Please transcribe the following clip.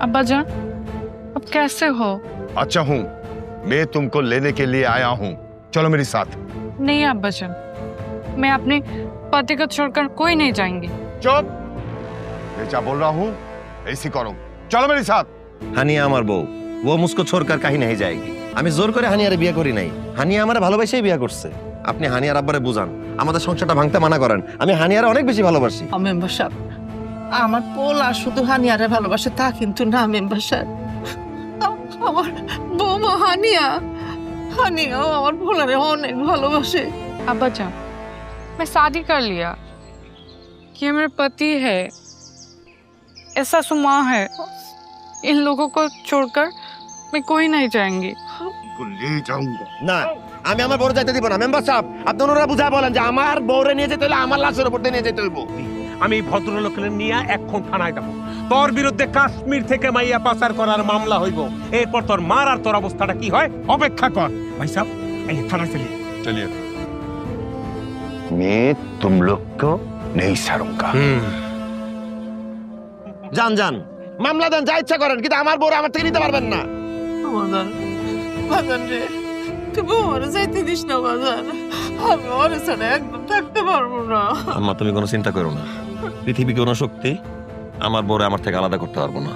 अब्बा जान, अब कैसे हो? अच्छा हूँ, मैं तुमको लेने के लिए आया हूँ, चलो मेरे साथ। नहीं अब्बा जान, मैं अपने पति को छोड़कर कोई नहीं जाएंगी। चुप, मैं क्या बोल रहा हूँ ऐसी करो, चलो मेरे साथ। হানিয়া আমার বউ, ও মুসকো छोड़कर कहीं नहीं जाएगी। আমি জোর করে হানিয়ারে বিয়ে করি নাই, হানিয়া আমারে ভালোবাসেই বিয়ে করছে। আপনি হানিয়ার আব্বারে বুঝান, আমাদের সংসারটা ভাঙতে মানা করেন। আমি হানিয়ারে অনেক বেশি ভালোবাসি। মেম্বার সাহেব, আমার পোলা শুধু হানিয়ারে ভালোবাসে তা কিন্তু না মেম্বার সাহেব। আমার বৌমা হানিয়াও আমার পোলারে অনেক ভালোবাসে। अब्बा जान, मैं शादी कर लिया, ये मेरे पति है, ऐसा सुमा है, इन लोगों को छोड़कर मैं कोई नहीं जाएंगी। ले जाऊंगा না, আমি আমার বউরে যাইতে দিব না। মেম্বার সাহেব, আপনি ওনারা বুঝা বলেন যে আমার বউরে নিয়ে যেতে হলে আমার লাশের উপর দিয়ে নিয়ে যেতে হইব। আমি ভদ্রলোকের নিয়ে এখন থানায় যাবো, তোর বিরুদ্ধে কাশ্মীর থেকে মাইয়া পাচার করার মামলা হইব। এরপর তোর মার আর তোর অবস্থাটা কি হয় অপেক্ষা কর। ভাই সাহেব, এই থানায় চলিয়ে चलिए। मैं तुम लोग को नहीं छोड़ूंगा। যান যান, মামলা দেন, যা ইচ্ছা করেন, কিন্তু আমার বউরে আমার থেকে নিতে পারবেন না। বাজান রে, তুই বৌমারে যাইতে দিস না বাজান, আমি ওরে ছাড়া একদম থাকতে পারবো না। আম্মা, তুমি কোনো চিন্তা করো না, পৃথিবী কোনো শক্তি আমার বউরে আমার থেকে আলাদা করতে পারবো না।